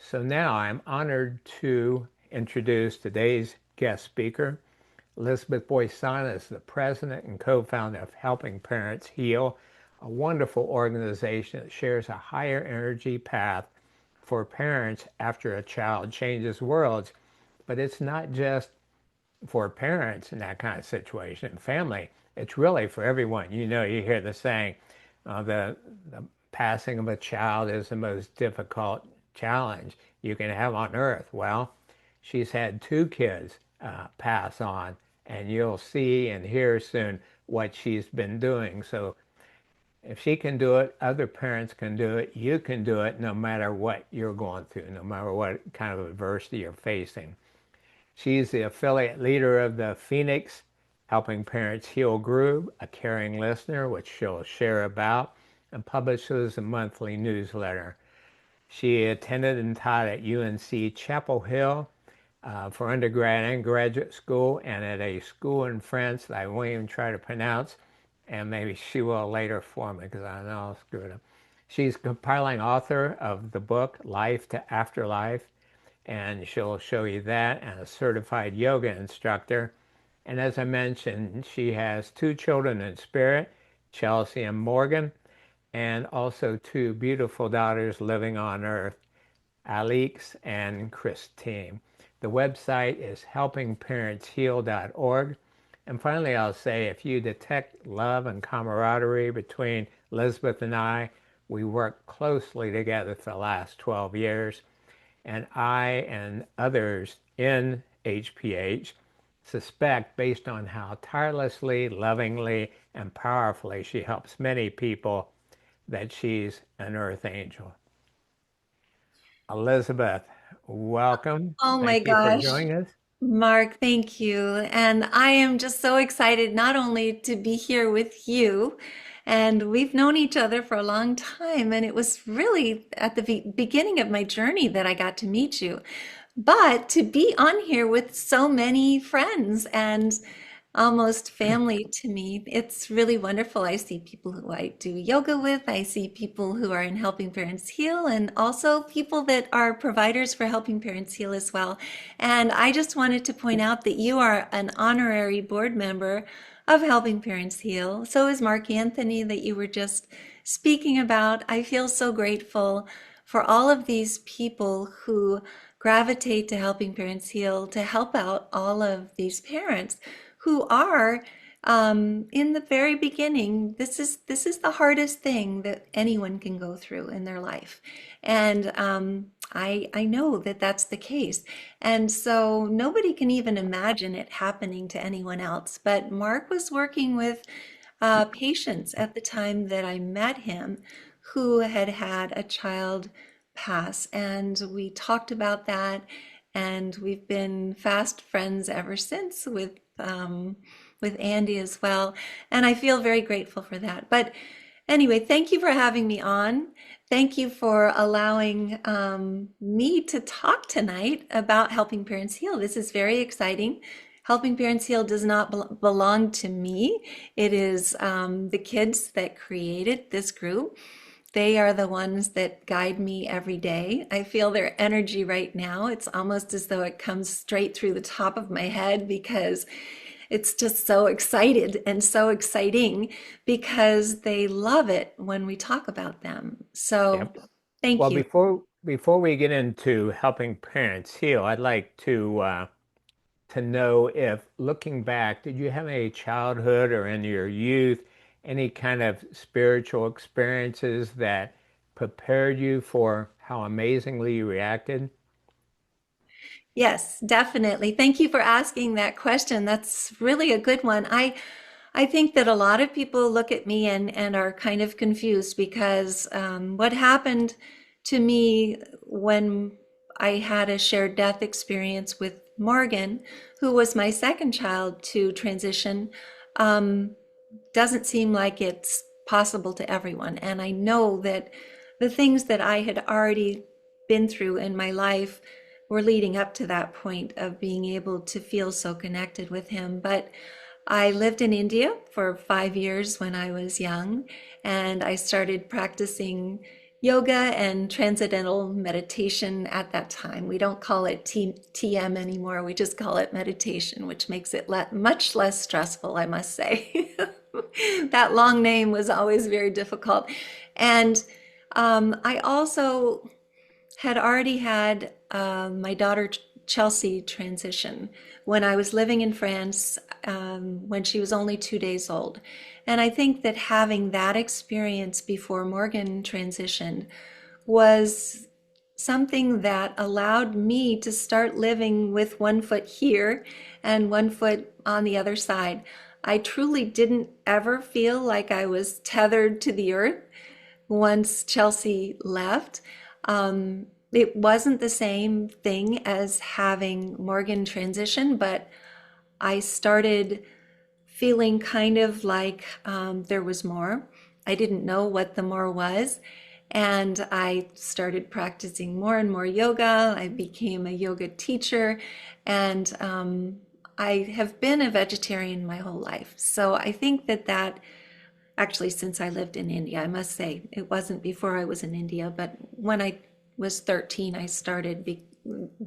So now I'm honored to introduce today's guest speaker. Elizabeth Boisson is the president and co-founder of Helping Parents Heal, a wonderful organization that shares a higher energy path for parents after a child changes worlds. But it's not just for parents in that kind of situation, family. It's really for everyone. You know, you hear the saying, the passing of a child is the most difficult challenge you can have on earth. Well, she's had two kids pass on, and you'll see and hear soon what she's been doing. So if she can do it, other parents can do it. You can do it no matter what you're going through, no matter what kind of adversity you're facing. She's the affiliate leader of the Phoenix Helping Parents Heal group, a caring listener, which she'll share about, and publishes a monthly newsletter. She attended and taught at UNC Chapel Hill for undergrad and graduate school, and at a school in France that I won't even try to pronounce, and maybe she will later for me because I know I'll screw it up. She's compiling author of the book Life to Afterlife, and she'll show you that, and a certified yoga instructor. And as I mentioned, she has two children in spirit, Chelsea and Morgan, and also two beautiful daughters living on earth, Alix and Christine. The website is helpingparentsheal.org. And finally, I'll say, if you detect love and camaraderie between Elizabeth and I, we work closely together for the last 12 years. And I and others in HPH suspect, based on how tirelessly, lovingly, and powerfully she helps many people, that she's an earth angel. Elizabeth, welcome. Oh my Thank you for gosh, joining us. Mark, thank you. And I am just so excited not only to be here with you, and we've known each other for a long time, and it was really at the beginning of my journey that I got to meet you, but to be on here with so many friends and almost family to me. It's really wonderful. I see people who I do yoga with. I see people who are in Helping Parents Heal, and also people that are providers for Helping Parents Heal as well. And I just wanted to point out that you are an honorary board member of Helping Parents Heal. So is Mark Anthony, that you were just speaking about. I feel so grateful for all of these people who gravitate to Helping Parents Heal to help out all of these parents who are in the very beginning. This is the hardest thing that anyone can go through in their life, and I know that that's the case, and so nobody can even imagine it happening to anyone else. But Mark was working with patients at the time that I met him, who had had a child pass, and we talked about that, and we've been fast friends ever since with Andy as well. And I feel very grateful for that. But anyway, thank you for having me on. Thank you for allowing me to talk tonight about Helping Parents Heal. This is very exciting. Helping Parents Heal does not belong to me. It is the kids that created this group. They are the ones that guide me every day. I feel their energy right now. It's almost as though it comes straight through the top of my head, because it's just so excited and so exciting, because they love it when we talk about them. So Yep. thank Well, you. before we get into helping parents heal, I'd like to know, if looking back, did you have any childhood or in your youth any kind of spiritual experiences that prepared you for how amazingly you reacted? Yes, definitely. Thank you for asking that question. That's really a good one. I think that a lot of people look at me and are kind of confused, because what happened to me when I had a shared death experience with Morgan, who was my second child to transition, um, doesn't seem like it's possible to everyone. And I know that the things that I had already been through in my life were leading up to that point of being able to feel so connected with him. But I lived in India for 5 years when I was young, and I started practicing yoga and transcendental meditation at that time. We don't call it TM anymore. We just call it meditation, which makes it much less stressful, I must say. That long name was always very difficult. And I also had already had my daughter Chelsea transition when I was living in France when she was only 2 days old. And I think that having that experience before Morgan transitioned was something that allowed me to start living with one foot here and one foot on the other side. I truly didn't ever feel like I was tethered to the earth once Chelsea left. It wasn't the same thing as having Morgan transition, but I started feeling kind of like there was more. I didn't know what the more was. And I started practicing more and more yoga. I became a yoga teacher. And I have been a vegetarian my whole life. So I think that actually, since I lived in India, I must say, it wasn't before I was in India, but when I was 13, I started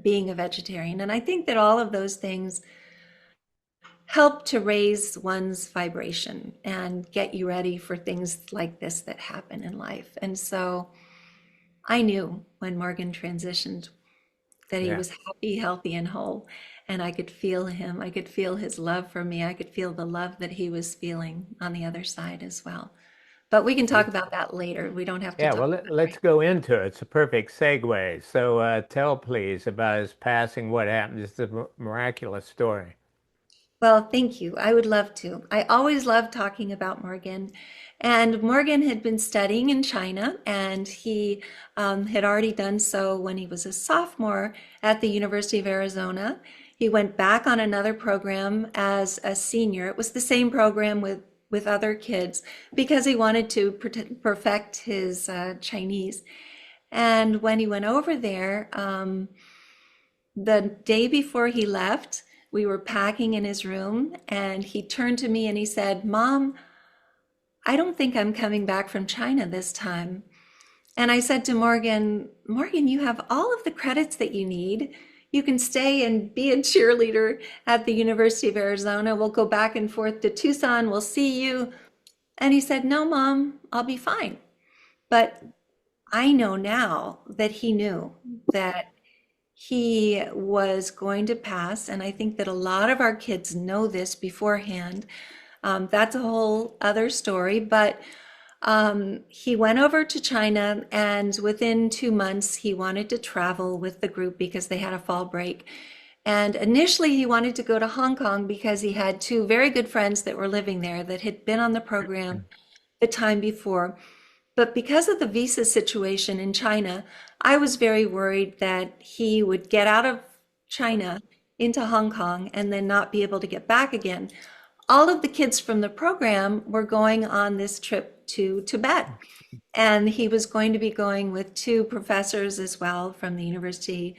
being a vegetarian. And I think that all of those things help to raise one's vibration and get you ready for things like this that happen in life. And so I knew when Morgan transitioned that he Yeah. was happy, healthy, and whole. And I could feel him. I could feel his love for me. I could feel the love that he was feeling on the other side as well. But we can talk about that later. We don't have to Yeah, talk well, about it let's right go into it. It's a perfect segue. So tell, please, about his passing, what happened. It's a miraculous story. Well, thank you. I would love to. I always love talking about Morgan. And Morgan had been studying in China, and he had already done so when he was a sophomore at the University of Arizona. He went back on another program as a senior. It was the same program with other kids because he wanted to perfect his Chinese. And when he went over there, the day before he left, we were packing in his room, and he turned to me and he said, "Mom, I don't think I'm coming back from China this time." And I said to Morgan, "Morgan, you have all of the credits that you need. You can stay and be a cheerleader at the University of Arizona. We'll go back and forth to Tucson. We'll see you." And he said, "No, Mom, I'll be fine." But I know now that he knew that he was going to pass. And I think that a lot of our kids know this beforehand. That's a whole other story. But he went over to China, and within 2 months, he wanted to travel with the group because they had a fall break. And initially, he wanted to go to Hong Kong because he had two very good friends that were living there that had been on the program the time before. But because of the visa situation in China, I was very worried that he would get out of China into Hong Kong and then not be able to get back again. All of the kids from the program were going on this trip to Tibet, and he was going to be going with two professors as well from the University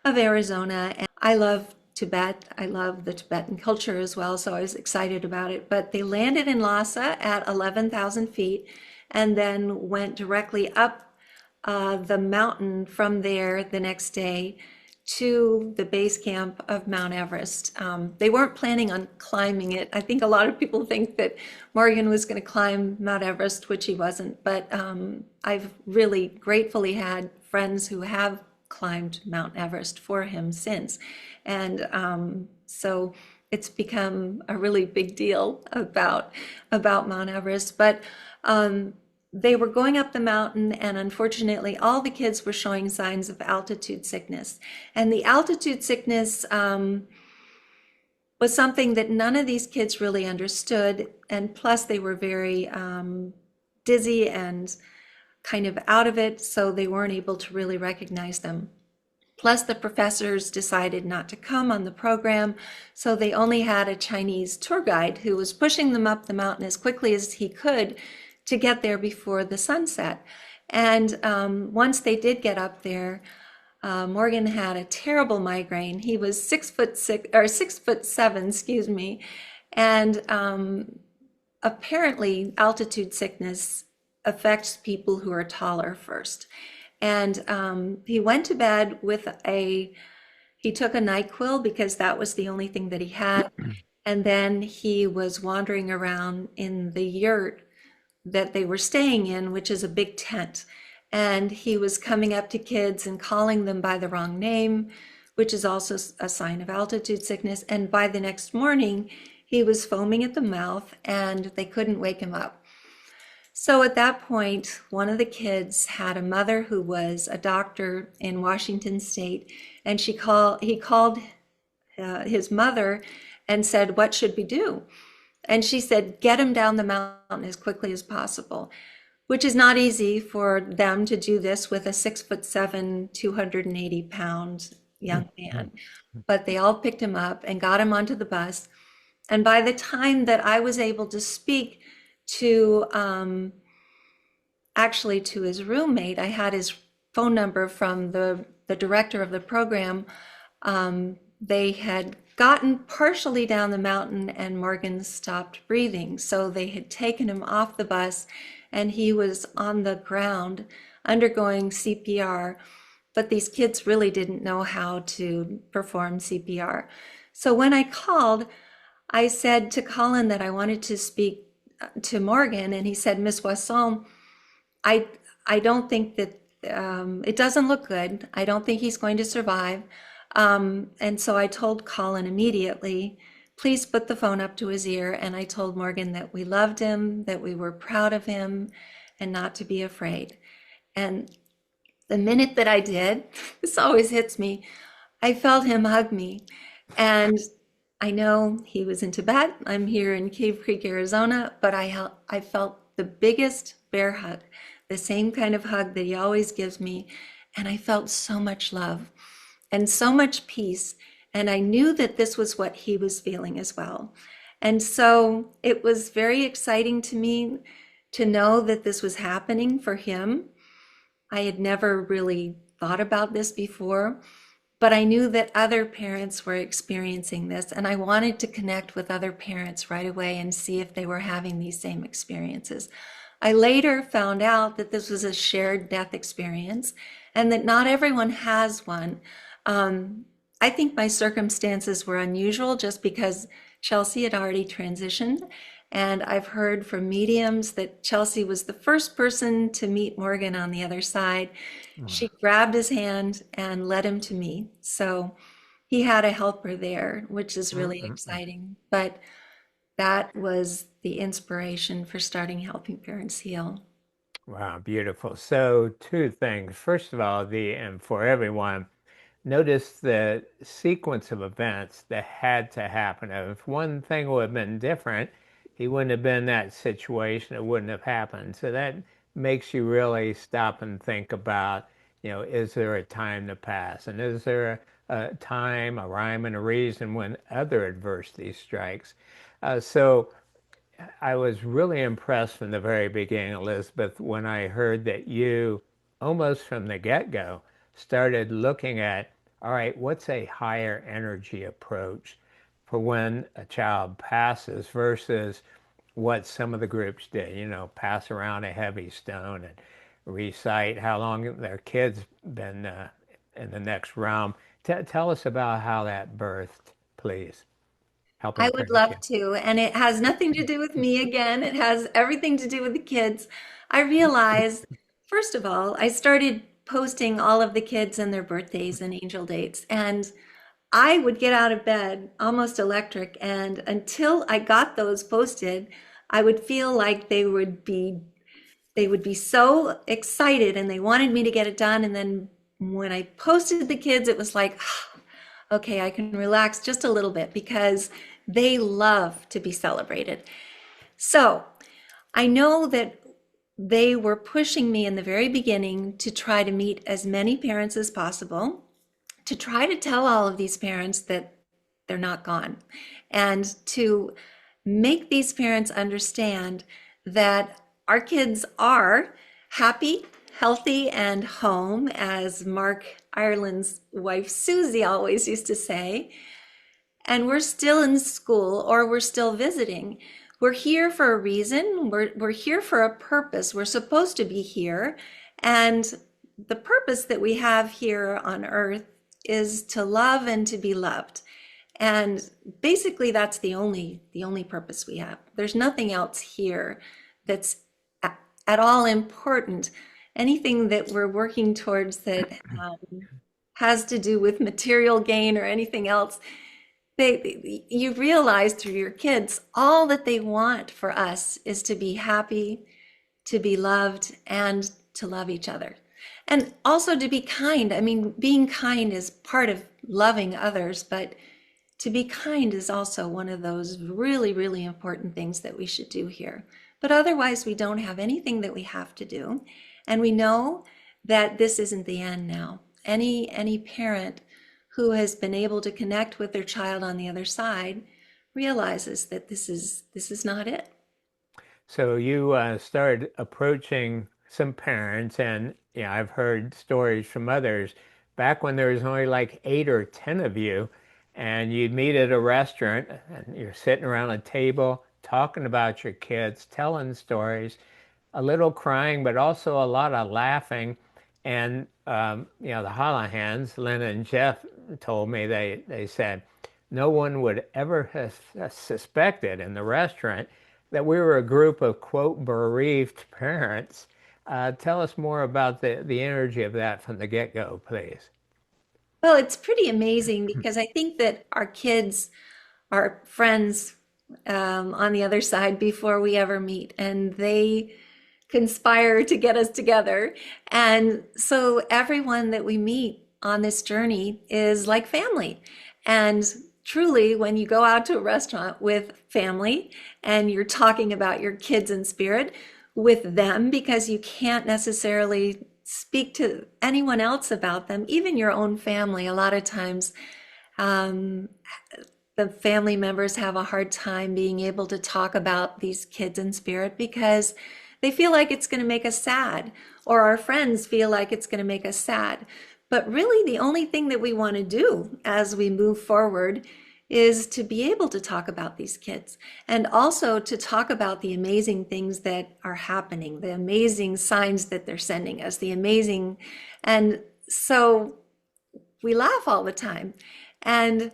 of Arizona. And I love Tibet. I love the Tibetan culture as well, so I was excited about it. But they landed in Lhasa at 11,000 feet and then went directly up the mountain from there the next day to the base camp of Mount Everest. They weren't planning on climbing it. I think a lot of people think that Morgan was going to climb Mount Everest, which he wasn't. But I've really gratefully had friends who have climbed Mount Everest for him since. And so it's become a really big deal about Mount Everest. But they were going up the mountain, and unfortunately, all the kids were showing signs of altitude sickness. And the altitude sickness was something that none of these kids really understood. And plus, they were very dizzy and kind of out of it, so they weren't able to really recognize them. Plus, the professors decided not to come on the program, so they only had a Chinese tour guide who was pushing them up the mountain as quickly as he could to get there before the sunset. And once they did get up there, Morgan had a terrible migraine. He was 6'6" or 6'7", excuse me, and apparently altitude sickness affects people who are taller first. And he went to bed with he took a NyQuil because that was the only thing that he had. And then he was wandering around in the yurt that they were staying in, which is a big tent. And he was coming up to kids and calling them by the wrong name, which is also a sign of altitude sickness. And by the next morning, he was foaming at the mouth and they couldn't wake him up. So at that point, one of the kids had a mother who was a doctor in Washington State, and he called his mother and said, "What should we do?" And she said, "Get him down the mountain as quickly as possible," which is not easy for them to do this with a 6'7", 280-pound young man. But they all picked him up and got him onto the bus. And by the time that I was able to speak to actually to his roommate, I had his phone number from the director of the program. They had gotten partially down the mountain and Morgan stopped breathing. So they had taken him off the bus and he was on the ground undergoing CPR. But these kids really didn't know how to perform CPR. So when I called, I said to Colin that I wanted to speak to Morgan, and he said, "Miss Boisson, I I don't think that it doesn't look good. I don't think he's going to survive." And so I told Colin immediately, "Please put the phone up to his ear." And I told Morgan that we loved him, that we were proud of him, and not to be afraid. And the minute that I did, this always hits me, I felt him hug me. And I know he was in Tibet. I'm here in Cave Creek, Arizona, but I felt the biggest bear hug, the same kind of hug that he always gives me. And I felt so much love and so much peace. And I knew that this was what he was feeling as well. And so it was very exciting to me to know that this was happening for him. I had never really thought about this before, but I knew that other parents were experiencing this, and I wanted to connect with other parents right away and see if they were having these same experiences. I later found out that this was a shared death experience and that not everyone has one. I think my circumstances were unusual just because Chelsea had already transitioned. And I've heard from mediums that Chelsea was the first person to meet Morgan on the other side. She grabbed his hand and led him to me. So he had a helper there, which is really exciting. But that was the inspiration for starting Helping Parents Heal. Wow, beautiful. So, two things. First of all, and for everyone, notice the sequence of events that had to happen. If one thing would have been different, he wouldn't have been in that situation. It wouldn't have happened. So that makes you really stop and think about, is there a time to pass? And is there a time, a rhyme and a reason when other adversity strikes? So I was really impressed from the very beginning, Elizabeth, when I heard that you, almost from the get-go, started looking at, all right, what's a higher energy approach for when a child passes versus what some of the groups did, pass around a heavy stone and recite how long their kids been in the next realm. Tell us about how that birthed, please. I Helping would parents. love to. And it has nothing to do with me again. It has everything to do with the kids. I realized, first of all, I started posting all of the kids and their birthdays and angel dates. And I would get out of bed almost electric. And until I got those posted, I would feel like they would be so excited and they wanted me to get it done. And then when I posted the kids, it was like, okay, I can relax just a little bit because they love to be celebrated. So I know that they were pushing me in the very beginning to try to meet as many parents as possible, to try to tell all of these parents that they're not gone, and to make these parents understand that our kids are happy, healthy, and home, as Mark Ireland's wife Susie always used to say. And we're still in school or we're still visiting. we're here for a reason. We're here for a purpose. We're supposed to be here. And the purpose that we have here on earth is to love and to be loved. And basically that's the only purpose we have. There's nothing else here that's at all important. Anything that we're working towards that has to do with material gain or anything else, you realize through your kids, all that they want for us is to be happy, to be loved, and to love each other. And also to be kind. I mean, being kind is part of loving others, but to be kind is also one of those really, really important things that we should do here. But otherwise, we don't have anything that we have to do. And we know that this isn't the end now. Any parent who has been able to connect with their child on the other side realizes that this is not it. So you started approaching some parents, and yeah, I've heard stories from others back when there was only like 8 or 10 of you, and you'd meet at a restaurant, and you're sitting around a table talking about your kids, telling stories, a little crying, but also a lot of laughing. And the Hollahans, Lena and Jeff, told me they said no one would ever have suspected in the restaurant that we were a group of quote bereaved parents. Tell us more about the energy of that from the get-go, please. Well, it's pretty amazing because I think that our kids are friends on the other side before we ever meet, and they conspire to get us together. And so everyone that we meet on this journey is like family. And truly, when you go out to a restaurant with family and you're talking about your kids in spirit with them, because you can't necessarily speak to anyone else about them, even your own family, a lot of times um, the family members have a hard time being able to talk about these kids in spirit because they feel like it's going to make us sad, or our friends feel like it's going to make us sad. But really, the only thing that we want to do as we move forward is to be able to talk about these kids and also to talk about the amazing things that are happening, the amazing signs that they're sending us, the amazing. And so we laugh all the time. And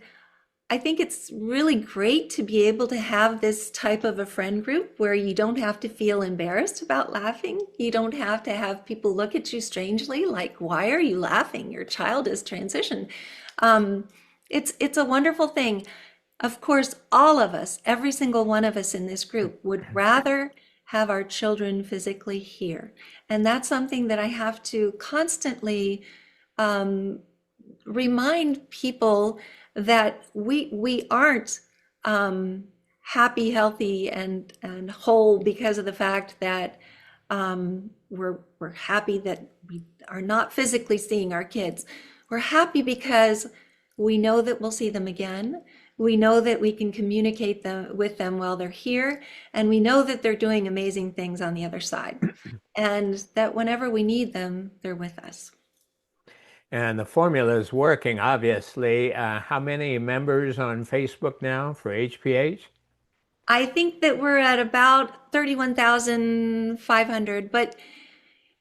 I think it's really great to be able to have this type of a friend group where you don't have to feel embarrassed about laughing. You don't have to have people look at you strangely, like, why are you laughing? Your child is transitioned. Um, it's a wonderful thing. Of course, all of us, every single one of us in this group would rather have our children physically here. And that's something that I have to constantly um, remind people that we aren't happy, healthy, and whole because of the fact that we're happy that we are not physically seeing our kids. We're happy because we know that we'll see them again. We know that we can communicate with them while they're here, and we know that they're doing amazing things on the other side, and that whenever we need them, they're with us. And the formula is working, obviously. How many members on Facebook now for HPH? I think that we're at about 31,500, but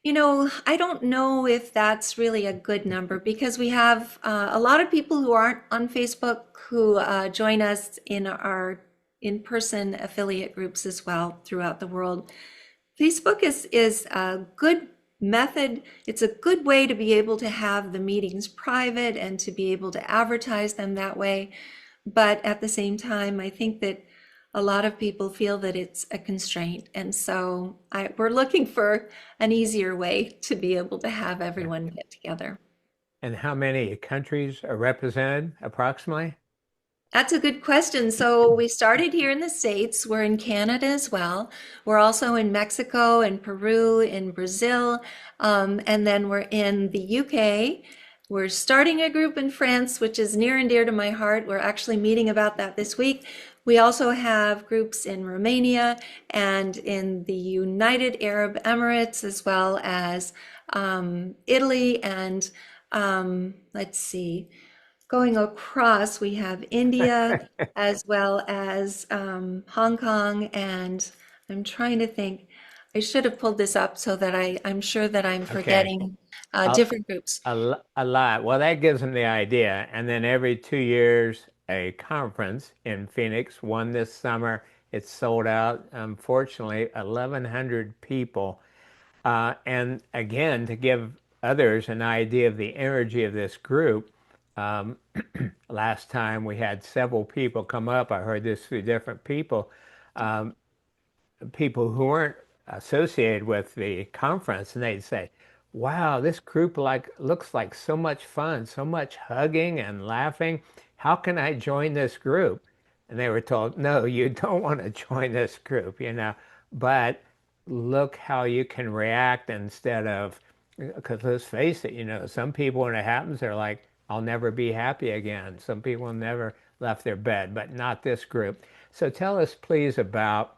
I don't know if that's really a good number because we have a lot of people who aren't on Facebook who join us in our in-person affiliate groups as well throughout the world. Facebook is a good method. It's a good way to be able to have the meetings private and to be able to advertise them that way. But at the same time, I think that a lot of people feel that it's a constraint. And so we're looking for an easier way to be able to have Yeah. everyone get together. And how many countries are represented approximately? That's a good question. So we started here in the States. We're in Canada as well. We're also in Mexico and Peru, in Brazil, and then we're in the UK. We're starting a group in France, which is near and dear to my heart. We're actually meeting about that this week. We also have groups in Romania and in the United Arab Emirates, as well as Italy and let's see. going across, we have India as well as Hong Kong, and I'm trying to think. I should have pulled this up so that I'm sure that I'm Okay. forgetting A, different groups. a lot. Well, that gives them the idea. And then every 2 years, a conference in Phoenix. One this summer. It's sold out. Unfortunately, 1,100 people. And again, to give others an idea of the energy of this group, um, last time we had several people come up. I heard this through different people. Um, People who weren't associated with the conference, and they'd say, "Wow, this group like looks like so much fun, so much hugging and laughing. How can I join this group?" And they were told, "No, you don't want to join this group, but look how you can react instead of, because let's face it, some people when it happens, they're like, I'll never be happy again. Some people never left their bed, but not this group." So tell us, please, about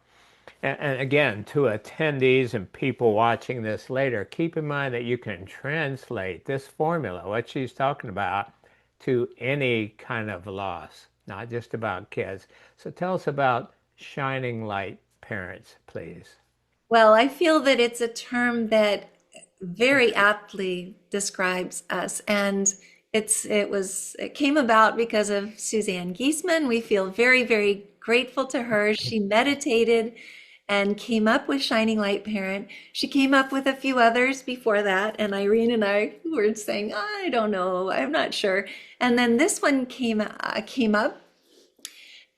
and again, to attendees and people watching this later, keep in mind that you can translate this formula, what she's talking about, to any kind of loss, not just about kids. So tell us about shining light parents, please. Well, I feel that it's a term that very aptly describes us, and it came about because of Suzanne Giesman. We feel very, very grateful to her. She meditated and came up with Shining Light Parent. She came up with a few others before that, and Irene and I were saying, I don't know, I'm not sure. And then this one came up,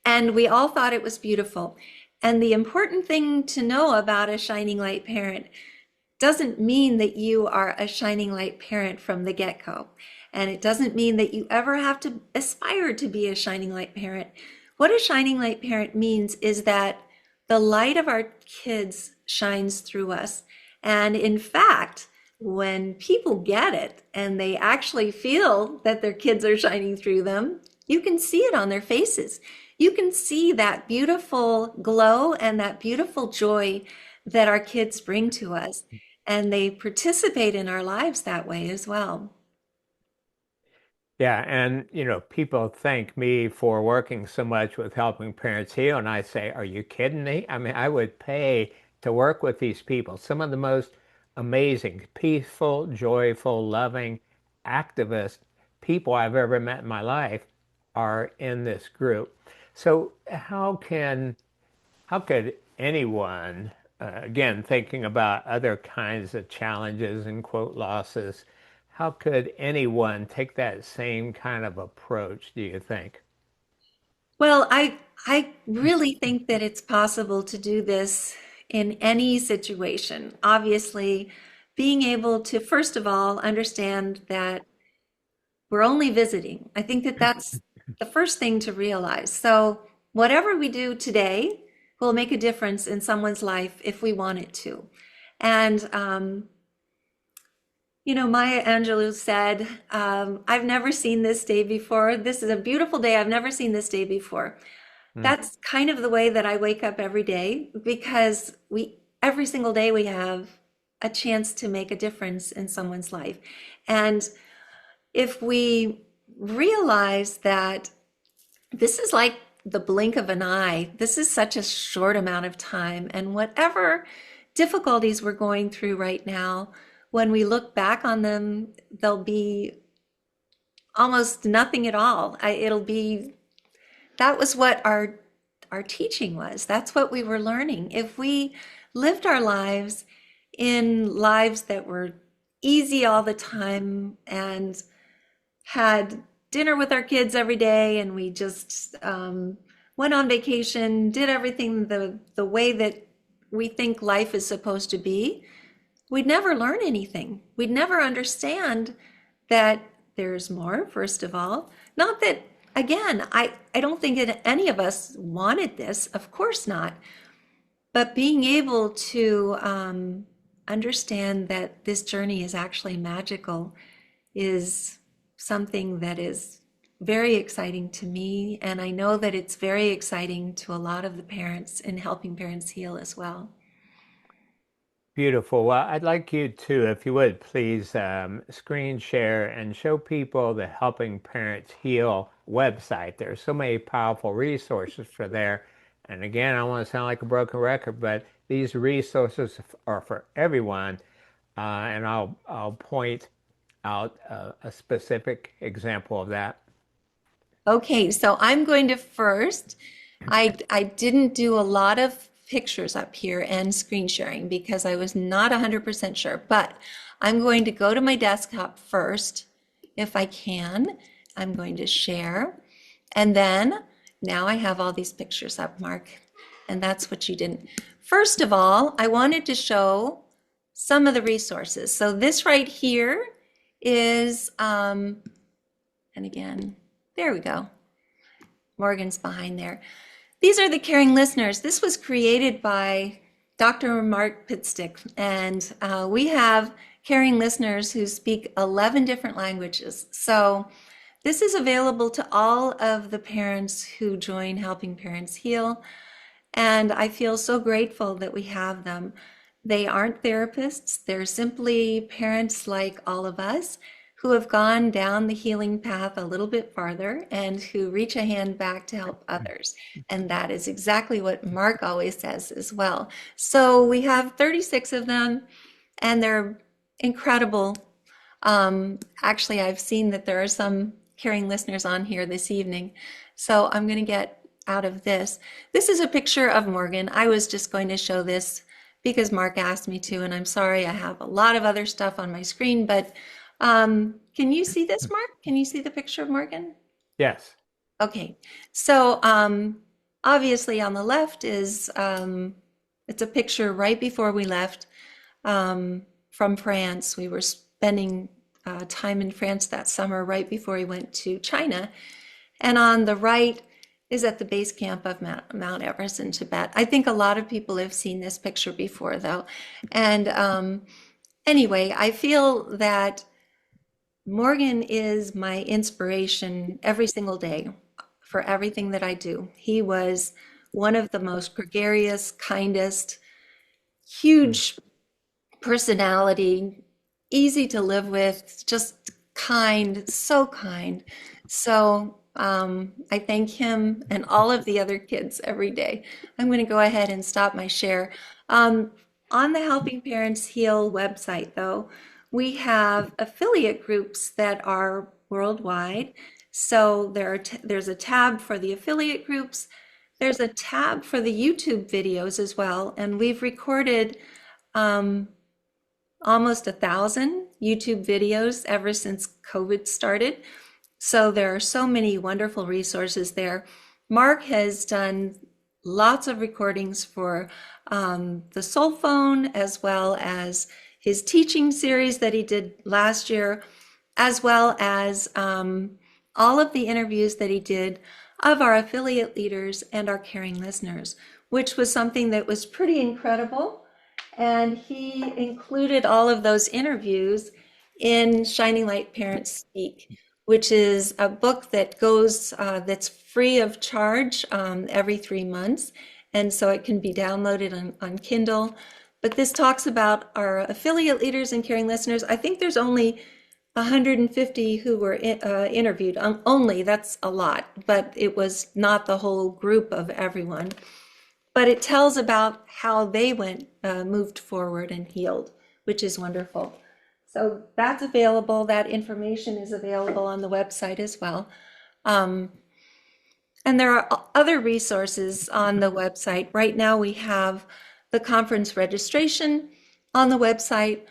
and we all thought it was beautiful. And the important thing to know about a shining light parent doesn't mean that you are a shining light parent from the get-go. And it doesn't mean that you ever have to aspire to be a shining light parent. What a shining light parent means is that the light of our kids shines through us. And in fact, when people get it and they actually feel that their kids are shining through them, you can see it on their faces. You can see that beautiful glow and that beautiful joy that our kids bring to us. And they participate in our lives that way as well. Yeah, and people thank me for working so much with helping parents heal, and I say, "Are you kidding me? I mean, I would pay to work with these people. Some of the most amazing, peaceful, joyful, loving, activist people I've ever met in my life are in this group." So how could anyone, again, thinking about other kinds of challenges and quote losses, how could anyone take that same kind of approach, do you think? Well, I really think that it's possible to do this in any situation. Obviously, being able to, first of all, understand that we're only visiting. I think that that's the first thing to realize. So, whatever we do today will make a difference in someone's life if we want it to. And Maya Angelou said, I've never seen this day before. This is a beautiful day. I've never seen this day before. Mm. That's kind of the way that I wake up every day because every single day we have a chance to make a difference in someone's life. And if we realize that this is like the blink of an eye, this is such a short amount of time, and whatever difficulties we're going through right now, when we look back on them, they'll be almost nothing at all. It'll be that was what our teaching was. That's what we were learning. If we lived our lives in lives that were easy all the time and had dinner with our kids every day and we just went on vacation, did everything the way that we think life is supposed to be, we'd never learn anything. We'd never understand that there's more, first of all. Not that, again, I don't think that any of us wanted this, of course not. But being able to understand that this journey is actually magical is something that is very exciting to me. And I know that it's very exciting to a lot of the parents in helping parents heal as well. Beautiful. Well, I'd like you to, if you would, please screen share and show people the Helping Parents Heal website. There's so many powerful resources for there. And again, I don't want to sound like a broken record, but these resources are for everyone. And I'll point out a specific example of that. Okay, so I'm going to first, I didn't do a lot of pictures up here and screen sharing because I was not 100% sure, but I'm going to go to my desktop first if I can. I'm going to share. And then now I have all these pictures up, Mark, and that's what you didn't. First of all, I wanted to show some of the resources. So this right here is, and again, there we go. Morgan's behind there. These are the caring listeners. This was created by Dr. Mark Pitstick, and we have caring listeners who speak 11 different languages. So this is available to all of the parents who join Helping Parents Heal, and I feel so grateful that we have them. They aren't therapists, they're simply parents like all of us who have gone down the healing path a little bit farther and who reach a hand back to help others. And that is exactly what Mark always says as well. So we have 36 of them, and they're incredible. Actually, I've seen that there are some caring listeners on here this evening. So I'm going to get out of this. This is a picture of Morgan. I was just going to show this because Mark asked me to, and I'm sorry I have a lot of other stuff on my screen, but can you see this, Mark? Can you see the picture of Morgan? Yes. Okay, so obviously on the left is it's a picture right before we left from France. We were spending time in France that summer right before we went to China. And on the right is at the base camp of Mount Everest in Tibet. I think a lot of people have seen this picture before, though. And anyway, I feel that Morgan is my inspiration every single day for everything that I do. He was one of the most gregarious, kindest, Mm. huge personality, easy to live with, just kind, so kind. So I thank him and all of the other kids every day. I'm going to go ahead and stop my share. On the Helping Parents Heal website, though, we have affiliate groups that are worldwide. So there's a tab for the affiliate groups. There's a tab for the YouTube videos as well. And we've recorded um, almost 1,000 YouTube videos ever since COVID started. So there are so many wonderful resources there. Mark has done lots of recordings for the Soul Phone, as well as his teaching series that he did last year, as well as all of the interviews that he did of our affiliate leaders and our caring listeners, which was something that was pretty incredible. And he included all of those interviews in Shining Light Parents Speak, which is a book that goes, that's free of charge every 3 months. And so it can be downloaded on Kindle. But this talks about our affiliate leaders and caring listeners. I think there's only 150 who were interviewed. Only, that's a lot, but it was not the whole group of everyone. But it tells about how they moved forward and healed, which is wonderful. So that's available. That information is available on the website as well. Um, and there are other resources on the website. Right now we have the conference registration on the website.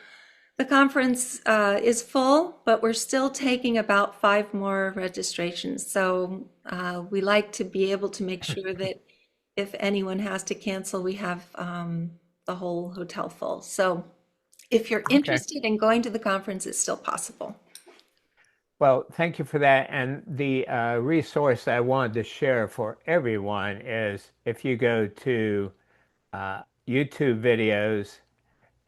The conference is full, but we're still taking about 5 more registrations. So we like to be able to make sure that if anyone has to cancel, we have the whole hotel full. So if you're Okay. interested in going to the conference, it's still possible. Well, thank you for that. And the resource I wanted to share for everyone is if you go to YouTube videos,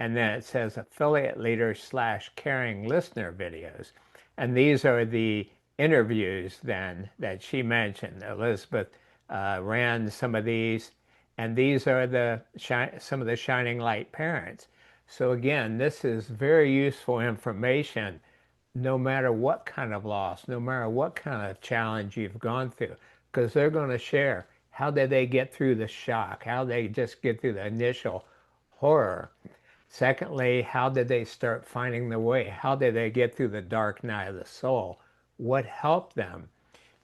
and then it says affiliate leader slash caring listener videos. And these are the interviews then that she mentioned. Elizabeth ran some of these, and these are some of the Shining Light parents. So again, this is very useful information no matter what kind of loss, no matter what kind of challenge you've gone through, because they're going to share how did they get through the shock, how they just get through the initial horror. Secondly, how did they start finding the way? How did they get through the dark night of the soul? What helped them?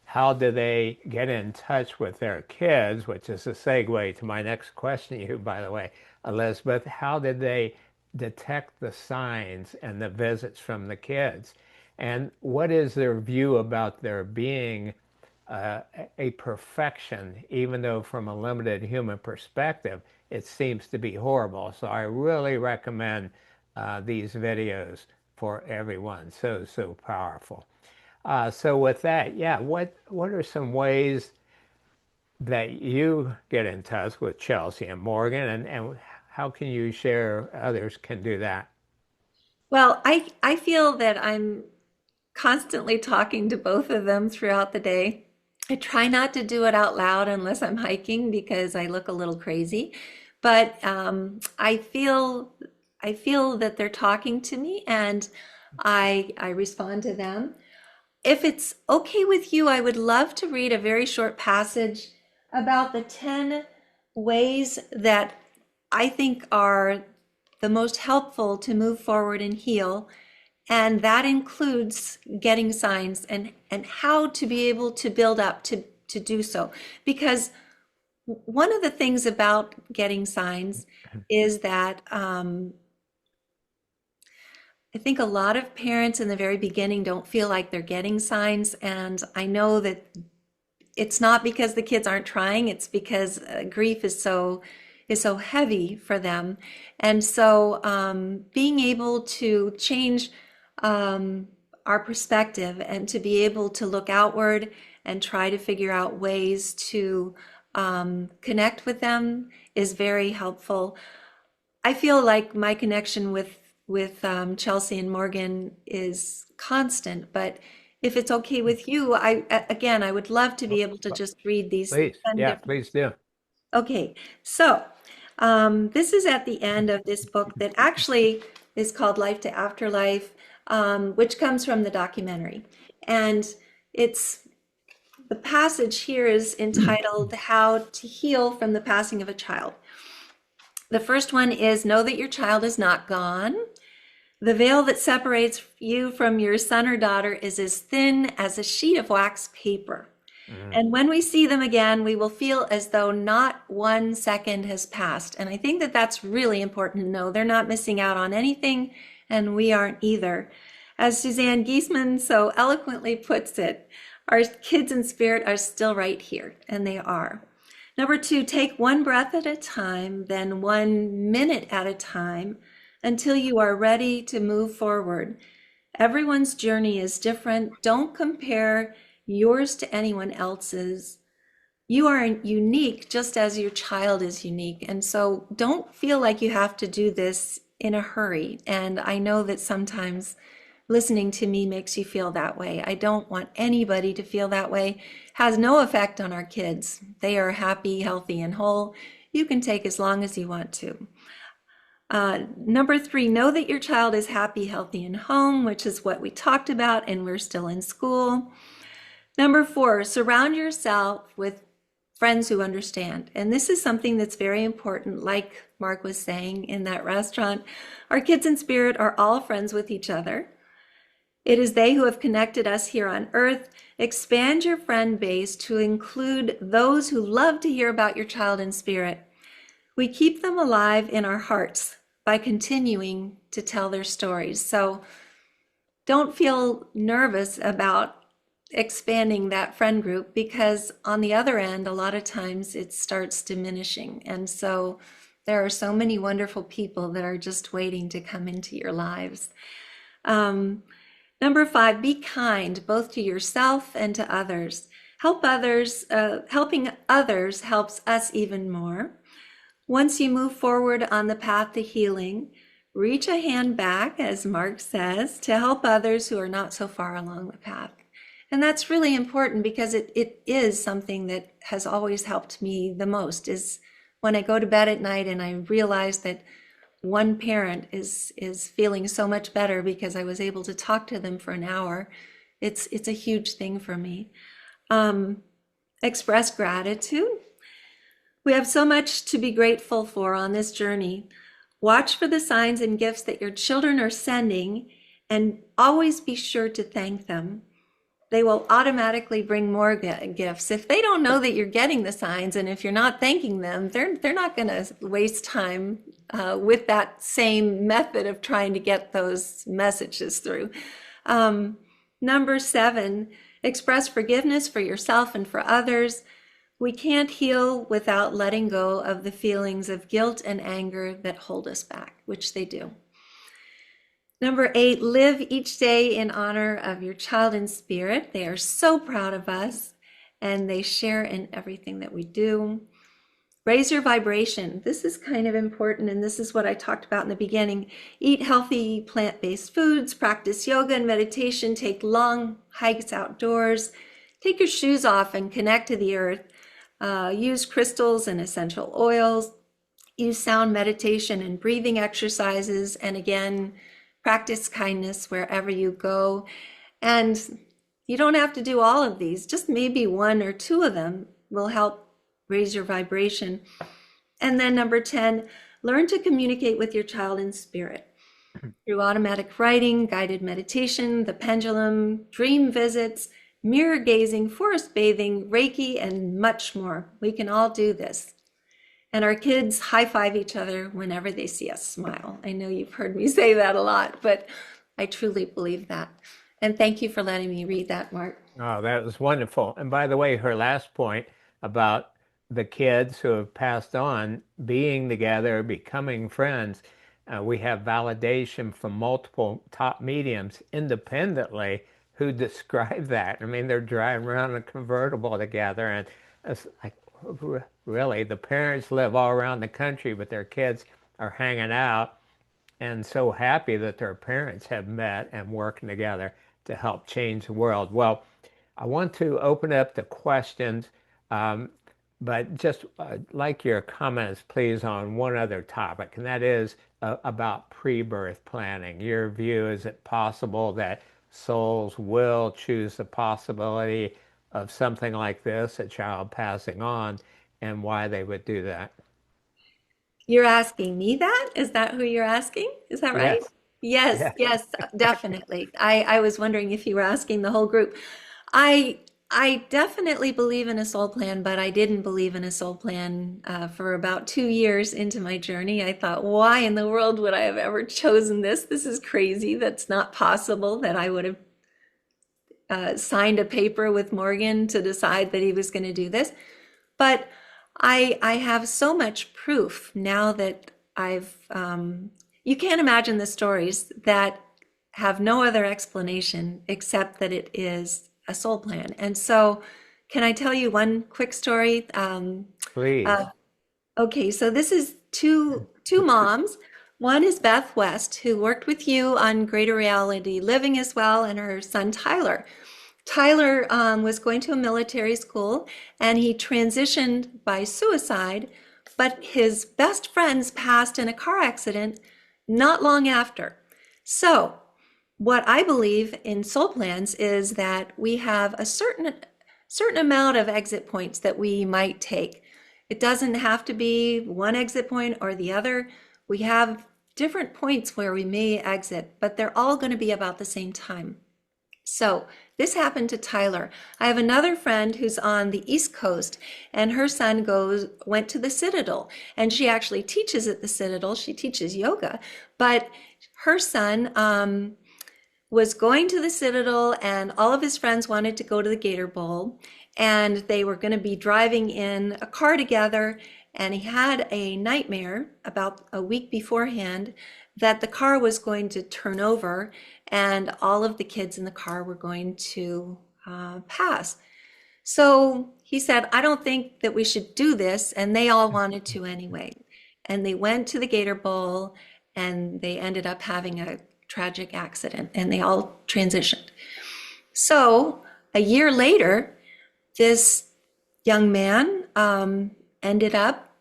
How do they get in touch with their kids, which is a segue to my next question to you, by the way, Elizabeth. How did they detect the signs and the visits from the kids? And what is their view about there being uh, a perfection, even though from a limited human perspective, it seems to be horrible. So I really recommend these videos for everyone. So, so powerful. So with that, yeah, what are some ways that you get in touch with Chelsea and Morgan, and how can you share others can do that? Well, I feel that I'm constantly talking to both of them throughout the day. I try not to do it out loud unless I'm hiking because I look a little crazy. But I feel that they're talking to me and I respond to them. If it's okay with you, I would love to read a very short passage about the 10 ways that I think are the most helpful to move forward and heal. And that includes getting signs and how to be able to build up to do so. Because one of the things about getting signs is that I think a lot of parents in the very beginning don't feel like they're getting signs. And I know that it's not because the kids aren't trying, it's because grief is so heavy for them. And so being able to change our perspective and to be able to look outward and try to figure out ways to connect with them is very helpful. I feel like my connection with Chelsea and Morgan is constant, but if it's okay with you, again, I would love to be able to just read these Please, 10 yeah, different. please do. Okay, so this is at the end of this book that actually is called Life to Afterlife, which comes from the documentary. And it's the passage here is entitled How to Heal from the Passing of a Child. The first one is know that your child is not gone. The veil that separates you from your son or daughter is as thin as a sheet of wax paper. Mm. And when we see them again, we will feel as though not 1 second has passed. And I think that that's really important to know. They're not missing out on anything, and we aren't either. As Suzanne Giesman so eloquently puts it, our kids in spirit are still right here, and they are. Number two, take one breath at a time, then 1 minute at a time until you are ready to move forward. Everyone's journey is different. Don't compare yours to anyone else's. You are unique just as your child is unique. And so don't feel like you have to do this in a hurry. And I know that sometimes listening to me makes you feel that way. I don't want anybody to feel that way. It has no effect on our kids. They are happy, healthy, and whole. You can take as long as you want to. Number three, know that your child is happy, healthy, and home, which is what we talked about, and we're still in school. Number four, surround yourself with friends who understand. And this is something that's very important, like Mark was saying in that restaurant. Our kids in spirit are all friends with each other. It is they who have connected us here on earth. Expand your friend base to include those who love to hear about your child in spirit. We keep them alive in our hearts by continuing to tell their stories. So don't feel nervous about expanding that friend group because on the other end, a lot of times it starts diminishing. And so there are so many wonderful people that are just waiting to come into your lives. Number five, be kind both to yourself and to others. Helping others helps us even more. Once you move forward on the path to healing, reach a hand back, as Mark says, to help others who are not so far along the path. And that's really important because it is something that has always helped me the most is when I go to bed at night and I realize that one parent is feeling so much better because I was able to talk to them for an hour. It's a huge thing for me. Um, Express gratitude. We have so much to be grateful for on this journey. Watch for the signs and gifts that your children are sending and always be sure to thank them. They will automatically bring more gifts. If they don't know that you're getting the signs and if you're not thanking them, they're not going to waste time with that same method of trying to get those messages through. Number 7, express forgiveness for yourself and for others. We can't heal without letting go of the feelings of guilt and anger that hold us back, which they do. Number 8, live each day in honor of your child and spirit. They are so proud of us and they share in everything that we do. Raise your vibration. This is kind of important, and this is what I talked about in the beginning. Eat healthy plant-based foods, practice yoga and meditation, take long hikes outdoors, take your shoes off and connect to the earth. Use crystals and essential oils, use sound meditation and breathing exercises, and again, practice kindness wherever you go. And you don't have to do all of these, just maybe 1 or 2 of them will help raise your vibration. And then number 10, learn to communicate with your child in spirit through automatic writing, guided meditation, the pendulum, dream visits, mirror gazing, forest bathing, Reiki, and much more. We can all do this. And our kids high five each other whenever they see us smile. I know you've heard me say that a lot, but I truly believe that. And thank you for letting me read that, Mark. Oh, that was wonderful. And by the way, her last point about the kids who have passed on being together, becoming friends, we have validation from multiple top mediums independently who describe that. I mean, they're driving around in a convertible together, and it's like, really, the parents live all around the country, but their kids are hanging out and so happy that their parents have met and working together to help change the world. Well, I want to open up the questions, um, but just like your comments, please, on one other topic, and that is about pre-birth planning. Your view, is it possible that souls will choose the possibility of something like this, a child passing on, and why they would do that? You're asking me that? Is that who you're asking? Is that right? Yes. Yes, Yes. yes, definitely. I was wondering if you were asking the whole group. I I definitely believe in a soul plan, but I didn't believe in a soul plan for about 2 years into my journey. I thought, why in the world would I have ever chosen this? This is crazy. That's not possible that I would have signed a paper with Morgan to decide that he was going to do this. But I have so much proof now that you can't imagine the stories that have no other explanation except that it is a soul plan. And so, can I tell you one quick story? Uh, Please. okay, so this is two moms. One is Beth West, who worked with you on Greater Reality Living as well, and her son Tyler. Tyler was going to a military school and he transitioned by suicide, but his best friends passed in a car accident not long after. So, what I believe in soul plans is that we have a certain amount of exit points that we might take. It doesn't have to be one exit point or the other. We have different points where we may exit, but they're all going to be about the same time. So this happened to Tyler. I have another friend who's on the East Coast, and her son went to the Citadel, and she actually teaches at the Citadel. She teaches yoga, but her son was going to the Citadel, and all of his friends wanted to go to the Gator Bowl, and they were going to be driving in a car together. And he had a nightmare about a week beforehand that the car was going to turn over and all of the kids in the car were going to pass. So he said, I don't think that we should do this. And they all wanted to anyway. And they went to the Gator Bowl and they ended up having a tragic accident and they all transitioned. So a year later, this young man ended up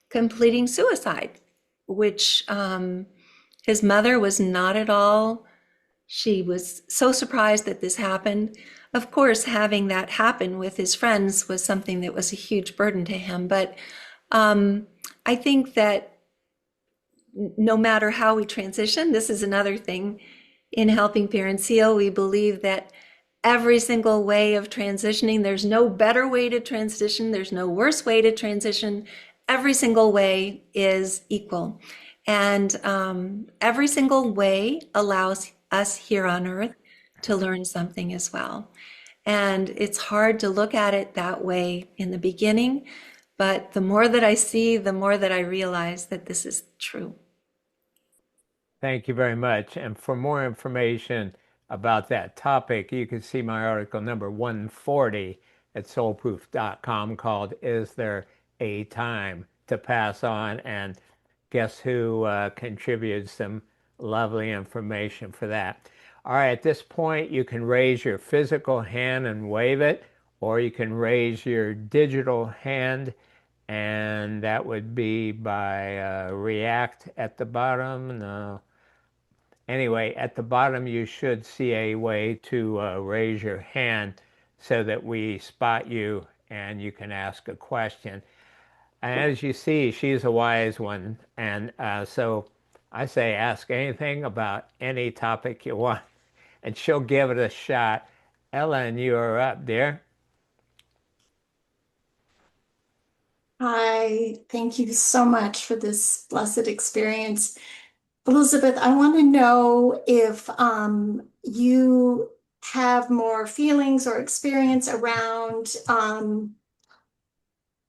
completing suicide. which his mother was not at all. She was so surprised that this happened. Of course, having that happen with his friends was something that was a huge burden to him. But I think that no matter how we transition, this is another thing in helping parents heal. We believe that every single way of transitioning, there's no better way to transition, there's no worse way to transition. Every single way is equal. And every single way allows us here on earth to learn something as well. And it's hard to look at it that way in the beginning, but the more that I see, the more that I realize that this is true. Thank you very much. And for more information about that topic, you can see my article number 140 at soulproof.com called Is There a Time to Pass On? And guess who contributed some lovely information for that. All right, at this point, you can raise your physical hand and wave it, or you can raise your digital hand, and that would be by react at the bottom. No. Anyway, at the bottom, you should see a way to raise your hand so that we spot you and you can ask a question. And as you see, she's a wise one. And so I say ask anything about any topic you want, and she'll give it a shot. Ellen, you are up, dear. Hi, thank you so much for this blessed experience. Elizabeth, I want to know if you have more feelings or experience around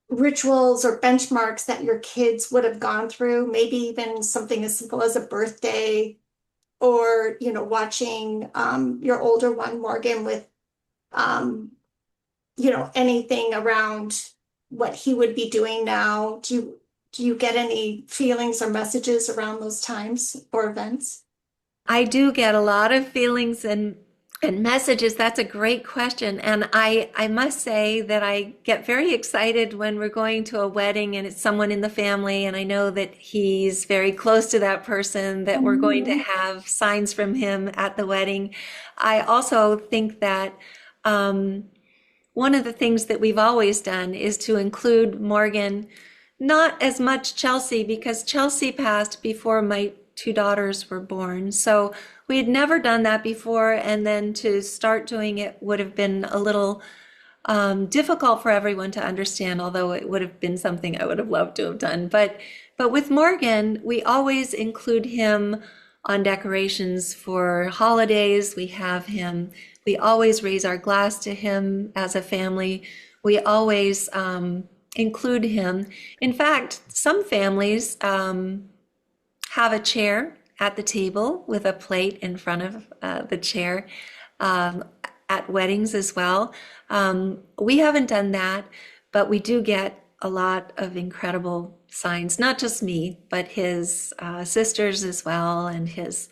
rituals or benchmarks that your kids would have gone through, maybe even something as simple as a birthday or, watching your older one, Morgan, with um, anything around what he would be doing now. Do you get any feelings or messages around those times or events? I do get a lot of feelings and messages. That's a great question. And I must say that I get very excited when we're going to a wedding and it's someone in the family, and I know that he's very close to that person, that we're going to Mhm. have signs from him at the wedding. I also think that one of the things that we've always done is to include Morgan, not as much Chelsea, because Chelsea passed before my two daughters were born. So we had never done that before. And then to start doing it would have been a little difficult for everyone to understand, although it would have been something I would have loved to have done. But with Morgan, we always include him on decorations for holidays. We always raise our glass to him as a family. We always include him. In fact, some families have a chair at the table with a plate in front of the chair um, at weddings as well. We haven't done that, but we do get a lot of incredible signs, not just me, but his sisters as well, and his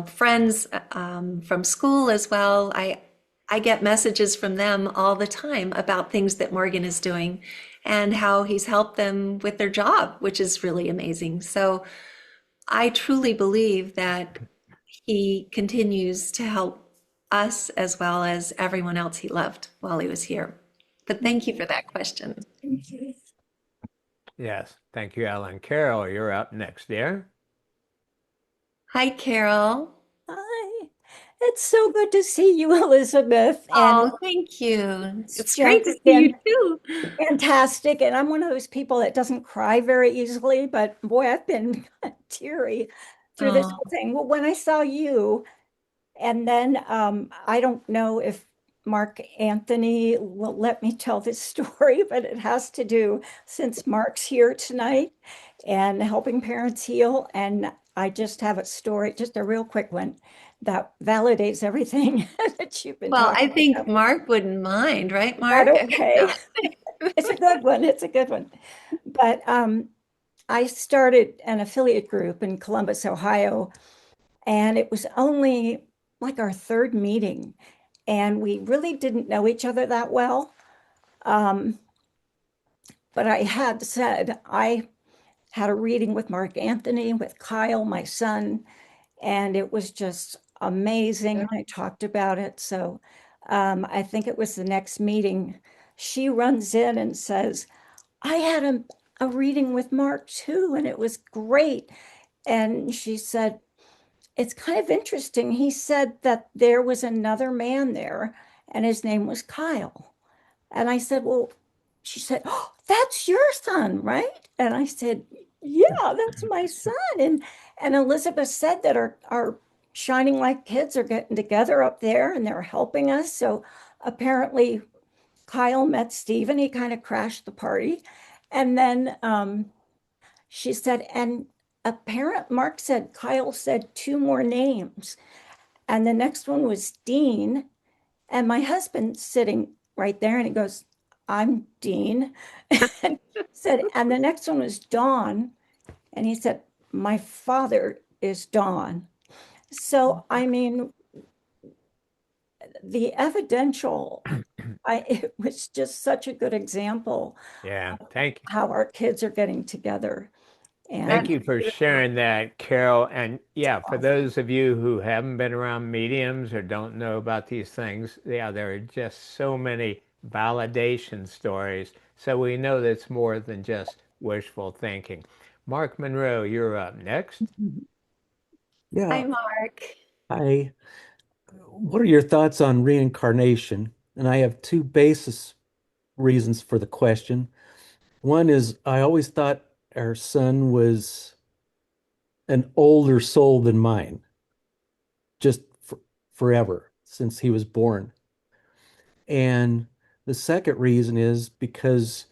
friends from school as well. I get messages from them all the time about things that Morgan is doing and how he's helped them with their job, which is really amazing. So I truly believe that he continues to help us as well as everyone else he loved while he was here. But thank you for that question. Thank you. Yes, thank you, Ellen. Carol, you're up next, dear. Hi, Carol. Hi. It's so good to see you, Elizabeth. And Oh, thank you. it's It's great to just see you been too. fantastic. And I'm one of those people that doesn't cry very easily, but boy, I've been teary through this Oh, whole thing. Well, when I saw you, and then I don't know if Mark Anthony will let me tell this story, but it has to do since Mark's here tonight and helping parents heal. And I just have a story, just a real quick one that validates everything that you've been well, talking I think about. Mark wouldn't mind, right, Is that Mark? okay? It's a good one. It's a good one. But I started an affiliate group in Columbus, Ohio, and it was only like our third meeting, and we really didn't know each other that well. Um, but I had said, I had a reading with Mark Anthony, with Kyle, my son, and it was just amazing. I talked about it. So I think it was the next meeting. She runs in and says, I had a reading with Mark too, and it was great. And she said, it's kind of interesting. He said that there was another man there, and his name was Kyle. And I said, well, she said, oh, that's your son, right? And I said, yeah, that's my son. And Elizabeth said that our Shining Light kids are getting together up there and they're helping us. So apparently Kyle met Stephen. He kind of crashed the party. And then she said, and Mark said, Kyle said two more names. And the next one was Dean. And my husband's sitting right there and he goes, I'm Dean. And said, and the next one was Dawn. And he said, my father is Dawn. So, I mean, the evidential, it was just such a good example Yeah, of thank you. how our kids are getting together. Thank And you for sharing that, Carol. And yeah, for awesome. those of you who haven't been around mediums or don't know about these things, yeah, there are just so many validation stories. So we know that's more than just wishful thinking. Mark Monroe, you're up next. Yeah. Hi, Mark. Hi. What are your thoughts on reincarnation? And I have two basis reasons for the question. One is I always thought our son was an older soul than mine, just forever since he was born. And the second reason is because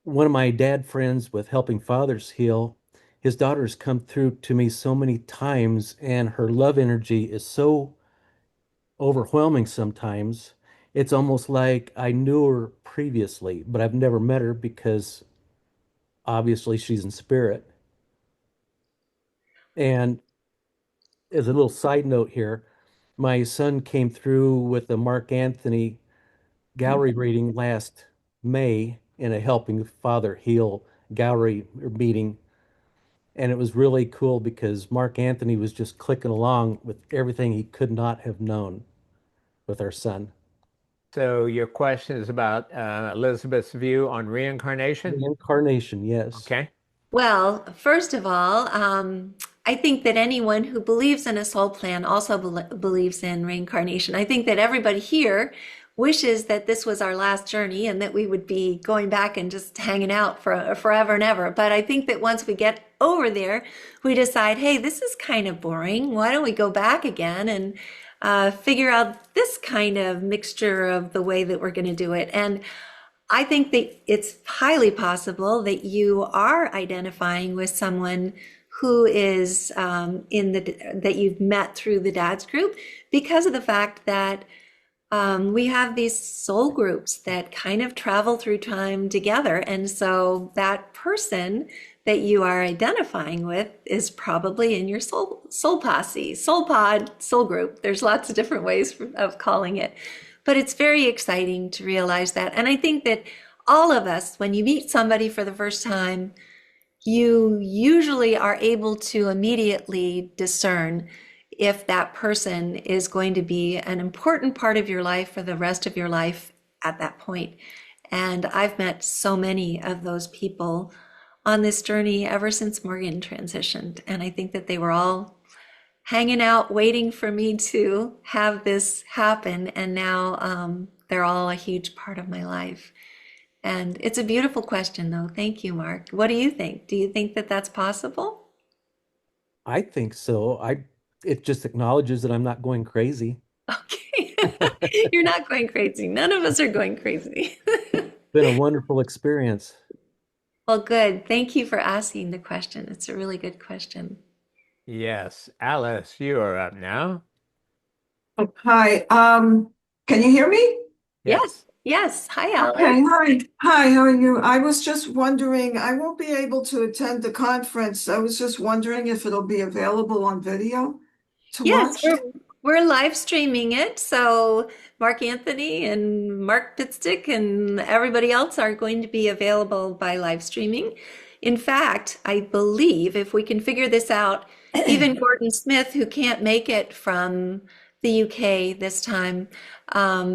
one of my dad friends with Helping Fathers Heal, his daughter's come through to me so many times, and her love energy is so overwhelming sometimes. It's almost like I knew her previously, but I've never met her because obviously she's in spirit. And as a little side note here, my son came through with a Mark Anthony gallery reading last May in a Helping Father Heal gallery meeting. And it was really cool because Mark Anthony was just clicking along with everything he could not have known with our son. So your question is about Elizabeth's view on reincarnation? Reincarnation, yes. Okay. Well, first of all, I think that anyone who believes in a soul plan also believes in reincarnation. I think that everybody here wishes that this was our last journey and that we would be going back and just hanging out for forever and ever. But I think that once we get over there, we decide, hey, this is kind of boring. Why don't we go back again and figure out this kind of mixture of the way that we're going to do it? And I think that it's highly possible that you are identifying with someone who is that you've met through the dad's group because of the fact that we have these soul groups that kind of travel through time together. And so that person that you are identifying with is probably in your soul posse, soul pod, soul group. There's lots of different ways of calling it. But it's very exciting to realize that. And I think that all of us, when you meet somebody for the first time, you usually are able to immediately discern if that person is going to be an important part of your life for the rest of your life at that point. And I've met so many of those people on this journey ever since Morgan transitioned. And I think that they were all hanging out, waiting for me to have this happen. And now they're all a huge part of my life. And it's a beautiful question, though. Thank you, Mark. What do you think? Do you think that that's possible? I think so. It just acknowledges that I'm not going crazy. Okay. You're not going crazy. None of us are going crazy. Been a wonderful experience. Well, good. Thank you for asking the question. It's a really good question. Yes. Alice, you are up now. Hi, can you hear me? Yes. Yes. Yes. Hi, Okay, Alice. hi, how are you? I was just wondering, I won't be able to attend the conference. I was just wondering if it'll be available on video to Yes, watch. we're live streaming it. So Mark Anthony and Mark Pitstick and everybody else are going to be available by live streaming. In fact, I believe if we can figure this out, even Gordon Smith, who can't make it from the UK this time,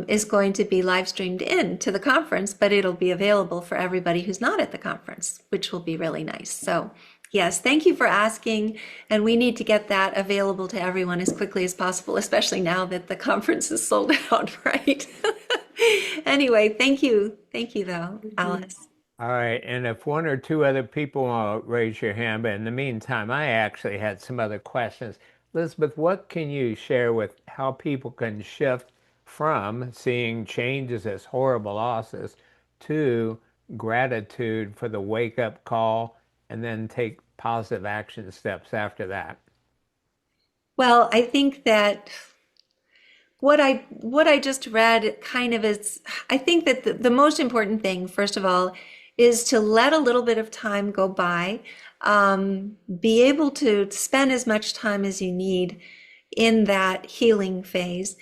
is going to be live streamed in to the conference, but it'll be available for everybody who's not at the conference, which will be really nice. So, yes, thank you for asking. And we need to get that available to everyone as quickly as possible, especially now that the conference is sold out, right? Anyway, thank you. Thank you, though, Alice. All right, and if one or two other people want to raise your hand, but in the meantime, I actually had some other questions. Elizabeth, what can you share with how people can shift from seeing changes as horrible losses to gratitude for the wake-up call and then take positive action steps after that? Well, I think that what I just read kind of is, I think that the most important thing, first of all, is to let a little bit of time go by, be able to spend as much time as you need in that healing phase.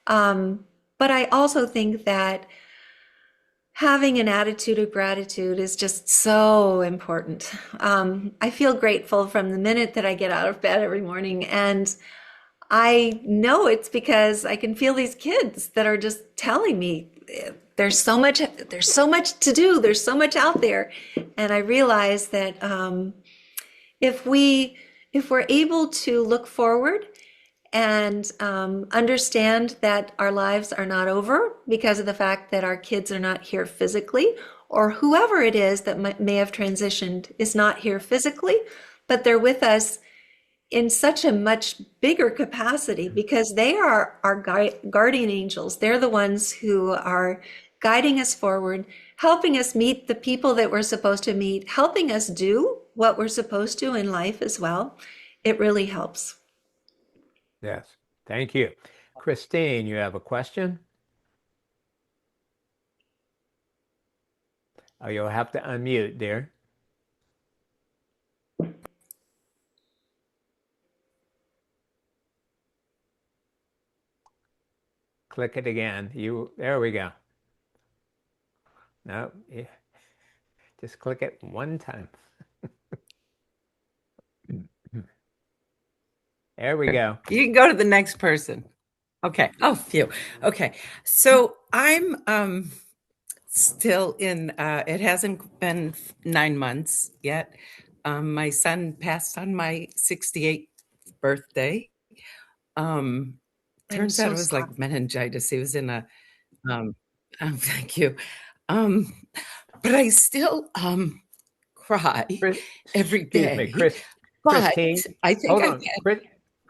But I also think that having an attitude of gratitude is just so important. I feel grateful from the minute that I get out of bed every morning, and I know it's because I can feel these kids that are just telling me there's so much to do, there's so much out there. And I realize that if we if we're able to look forward and understand that our lives are not over because of the fact that our kids are not here physically, or whoever it is that may have transitioned is not here physically, but they're with us in such a much bigger capacity because they are our guardian angels. They're the ones who are guiding us forward, helping us meet the people that we're supposed to meet, helping us do what we're supposed to in life as well. It really helps. Yes, thank you. Christine, you have a question? Oh, you'll have to unmute, dear. Click it again. There we go. No, yeah, just click it one time. There we go. You can go to the next person. Okay. Oh, phew. Okay. So I'm still in it hasn't been 9 months yet. My son passed on my 68th birthday. Turns out so it was sorry. like meningitis. He was in a thank you. Um, but I still cry every Excuse me, day. But Christine. I think Hold I on. get,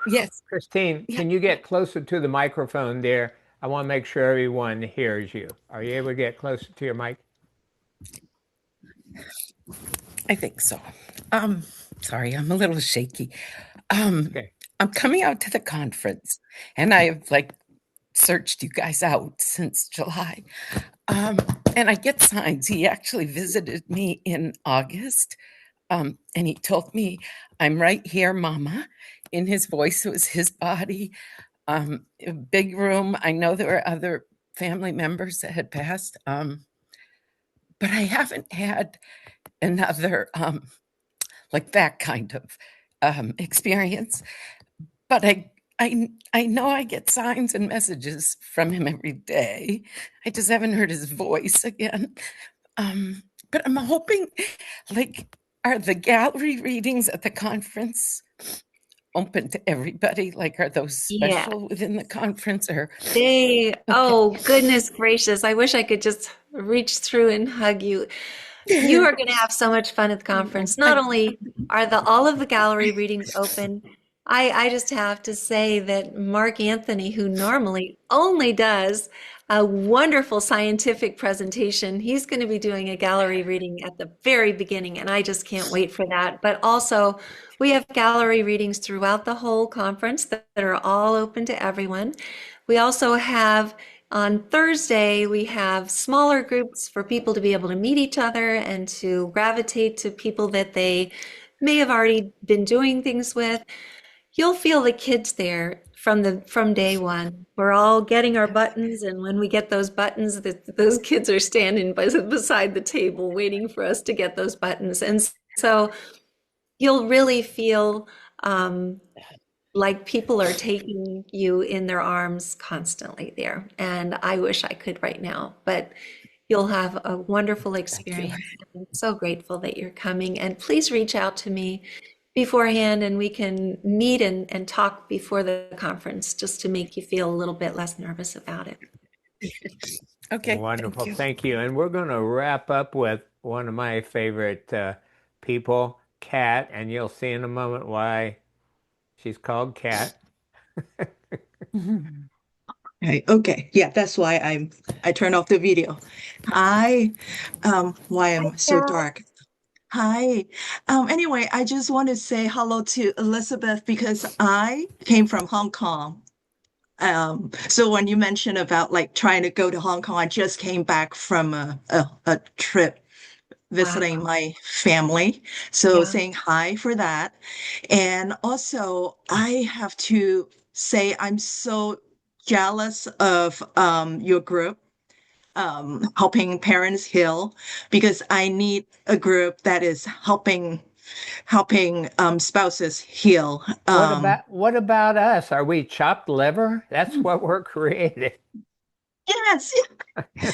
yes. Christine, Yeah, can you get closer to the microphone there? I want to make sure everyone hears you. Are you able to get closer to your mic? I think so. Sorry, I'm a little shaky. Um, Okay. I'm coming out to the conference, and I've like searched you guys out since July. And I get signs. He actually visited me in August, and he told me, "I'm right here, Mama." In his voice, it was his body. A big room. I know there were other family members that had passed, but I haven't had another like that kind of experience. But I know I get signs and messages from him every day. I just haven't heard his voice again. But I'm hoping, like, are the gallery readings at the conference open to everybody? Like, are those Yeah. special within the conference or okay? Oh, goodness gracious. I wish I could just reach through and hug you. You are going to have so much fun at the conference. Not I, only are all of the gallery readings open, I just have to say that Mark Anthony, who normally only does a wonderful scientific presentation, he's going to be doing a gallery reading at the very beginning, and I just can't wait for that. But also, we have gallery readings throughout the whole conference that are all open to everyone. We also have on Thursday, we have smaller groups for people to be able to meet each other and to gravitate to people that they may have already been doing things with. You'll feel the kids there from day one. We're all getting our buttons, and when we get those buttons, those kids are standing beside the table waiting for us to get those buttons. And So you'll really feel like people are taking you in their arms constantly there. And I wish I could right now, but you'll have a wonderful Thank you. experience. I'm so grateful that you're coming. And please reach out to me beforehand and we can meet and talk before the conference just to make you feel a little bit less nervous about it. Okay, thank Wonderful. you. Thank you. And we're going to wrap up with one of my favorite people, Kat, and you'll see in a moment why she's called Kat. Right. Okay. Yeah, that's why I turn off the video. Hi. Why I'm so Yeah. dark. Hi. Anyway, I just want to say hello to Elizabeth because I came from Hong Kong. So when you mentioned about like trying to go to Hong Kong, I just came back from a trip Wow. visiting my family. So Yeah. saying hi for that. And also, I have to say I'm so jealous of your group, helping parents heal, because I need a group that is helping spouses heal. What about us? Are we chopped liver? That's what we're created. Yes,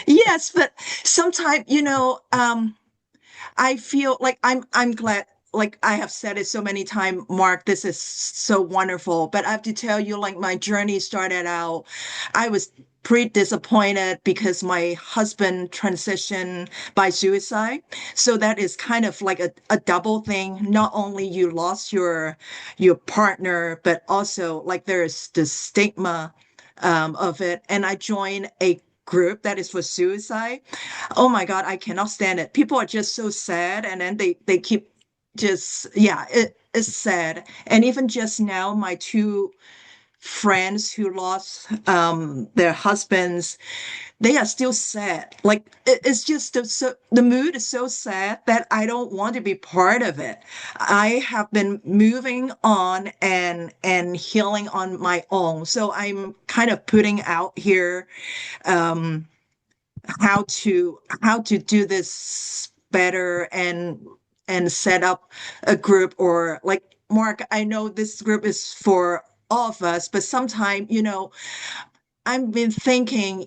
yes, but sometimes, I feel like I'm glad, like I have said it so many times, Mark, this is so wonderful. But I have to tell you, like my journey started out, I was pretty disappointed because my husband transitioned by suicide. So that is kind of like a double thing. Not only you lost your partner, but also like there's the stigma of it. And I joined a group that is for suicide. Oh my God, I cannot stand it. People are just so sad, and then they keep just, yeah, it's sad. And even just now, my two friends who lost their husbands, they are still sad. Like it's just the mood is so sad that I don't want to be part of it. I have been moving on and healing on my own. So I'm kind of putting out here um how to do this better and set up a group, or like Mark, I know this group is for all of us, but sometimes, I've been thinking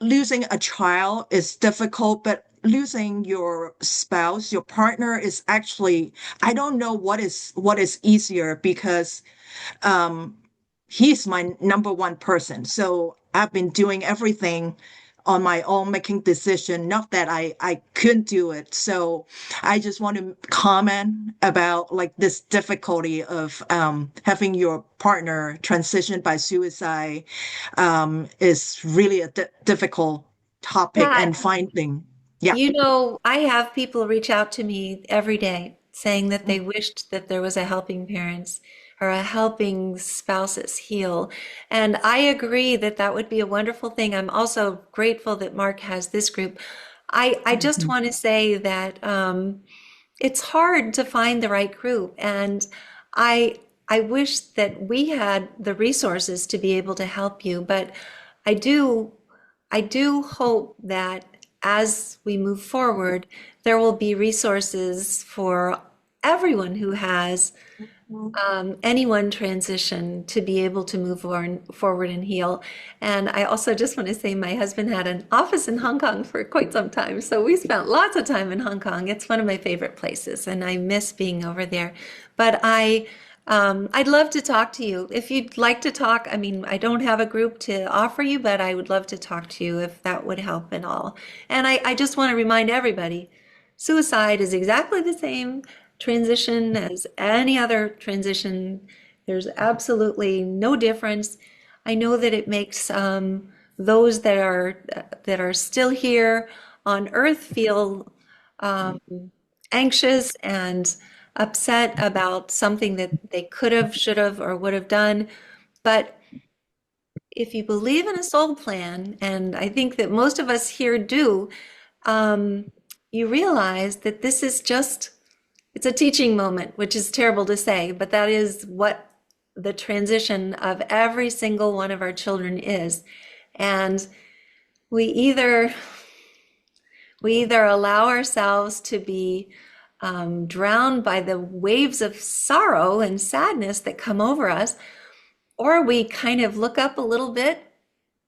losing a child is difficult, but losing your spouse, your partner is actually, I don't know what is easier, because um, he's my number one person. So I've been doing everything on my own, making decision. Not that I couldn't do it. So I just want to comment about like this difficulty of having your partner transition by suicide is really a difficult topic Yeah, and finding. Yeah. I have people reach out to me every day saying that they wished that there was a helping parents or a helping spouses heal. And I agree that that would be a wonderful thing. I'm also grateful that Mark has this group. I just Mhm. want to say that it's hard to find the right group. And I wish that we had the resources to be able to help you, but I do I do hope that as we move forward, there will be resources for everyone who has anyone transition to be able to move forward and heal. And I also just want to say my husband had an office in Hong Kong for quite some time. So we spent lots of time in Hong Kong. It's one of my favorite places and I miss being over there. But I'd love to talk to you. If you'd like to talk, I mean, I don't have a group to offer you, but I would love to talk to you if that would help at all. And I just want to remind everybody, suicide is exactly the same transition as any other transition. There's absolutely no difference. I know that it makes those that are still here on Earth feel um, anxious and upset about something that they could have, should have, or would have done. But if you believe in a soul plan, and I think that most of us here do, um, you realize that this is just it's a teaching moment, which is terrible to say, but that is what the transition of every single one of our children is. And we either we either allow ourselves to be drowned by the waves of sorrow and sadness that come over us, or we kind of look up a little bit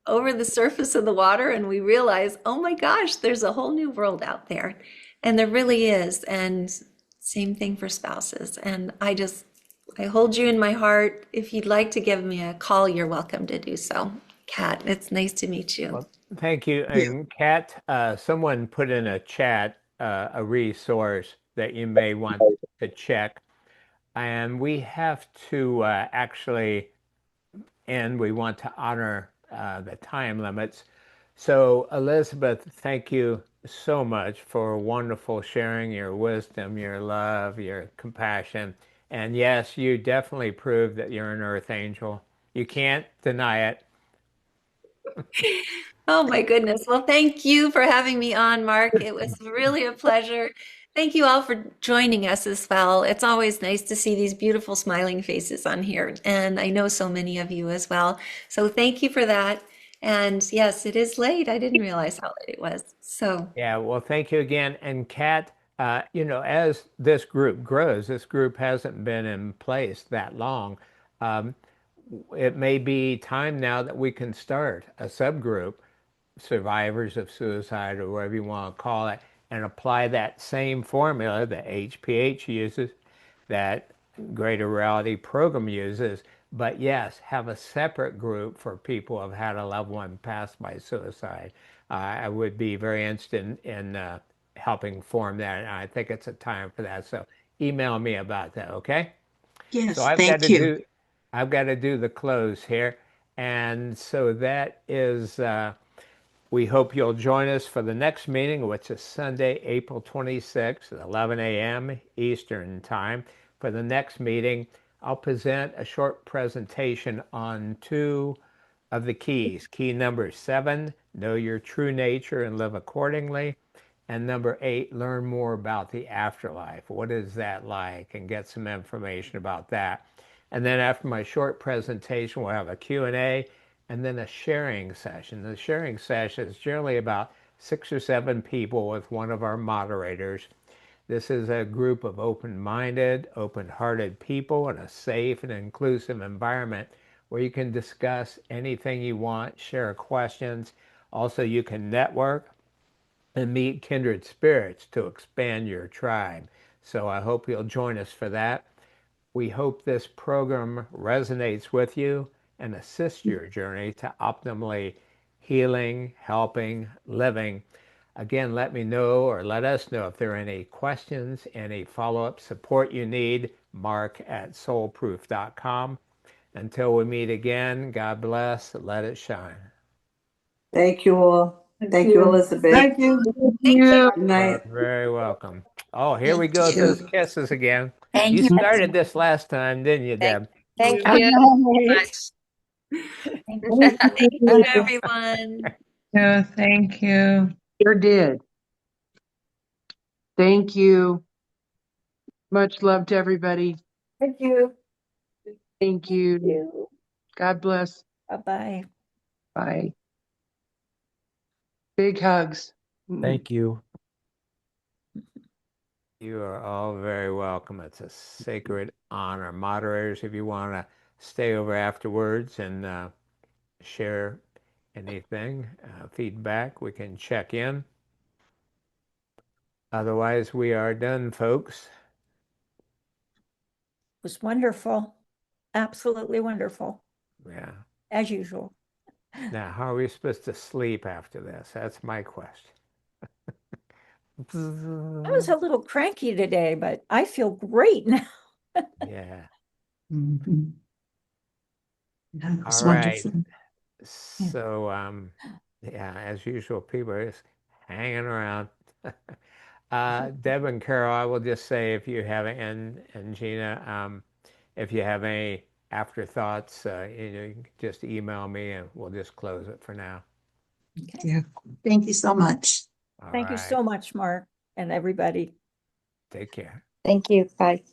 over the surface of the water and we realize, oh my gosh, there's a whole new world out there. And there really is. And same thing for spouses. And I hold you in my heart. If you'd like to give me a call, you're welcome to do so. Kat, it's nice to meet you. Well, thank you. And Kat, someone put in a chat a resource that you may want to check. And we have to actually end. We want to honor the time limits. So, Elizabeth, thank you so much for wonderful sharing your wisdom, your love, your compassion. And yes, you definitely proved that you're an earth angel. You can't deny it. Oh my goodness. Well, thank you for having me on, Mark. It was really a pleasure. Thank you all for joining us as well. It's always nice to see these beautiful smiling faces on here, and I know so many of you as well. So thank you for that. And yes, it is late. I didn't realize how late it was. So Yeah, well, thank you again. And Kat, as this group grows, this group hasn't been in place that long. Um, it may be time now that we can start a subgroup, survivors of suicide or whatever you want to call it, and apply that same formula that HPH uses, that Greater Reality Program uses. But yes, have a separate group for people who have had a loved one pass by suicide. I would be very interested in helping form that, and I think it's a time for that. So email me about that, okay? So Yes, thank you. I've got to do the close here, and so that is. We hope you'll join us for the next meeting, which is Sunday, April 26th at 11 a.m. Eastern Time. For the next meeting, I'll present a short presentation on two of the keys. Key number 7, know your true nature and live accordingly. And number 8, learn more about the afterlife. What is that like? And get some information about that. And then after my short presentation, we'll have a Q&A and then a sharing session. The sharing session is generally about 6 or 7 people with one of our moderators. This is a group of open-minded, open-hearted people in a safe and inclusive environment where you can discuss anything you want, share questions. Also, you can network and meet kindred spirits to expand your tribe. So I hope you'll join us for that. We hope this program resonates with you and assists your journey to optimally healing, helping, living. Again, let me know or let us know if there are any questions, any follow-up support you need. Mark@soulproof.com. Until we meet again, God bless. Let it shine. Thank you all. Thank you, Elizabeth. Thank you. thank you. Good night. You're very welcome. Oh, here we Thank go with those you. kisses again. Thank You you. started this last time, didn't you, Thank, Deb? thank Good you night. so much. Thank you, everyone. No, thank you. Sure did. Thank you. Much love to everybody. Thank you. Thank you. God bless. Bye-bye. Bye. Big hugs. Thank you. You are all very welcome. It's a sacred honor. Moderators, if you want to stay over afterwards and share anything, feedback, we can check in. Otherwise, we are done, folks. It was wonderful. Absolutely wonderful, Yeah. as usual. Now, how are we supposed to sleep after this? That's my question. I was a little cranky today, but I feel great now. Yeah. Mhm. That was All right. wonderful. So, yeah, as usual, people are just hanging around. Deb and Carol, I will just say if you have, and Gina, if you have any afterthoughts, you can just email me and we'll just close it for now. Yeah. Thank you so much. All Thank you right. so much, Mark, and everybody. Take care. Thank you. Bye.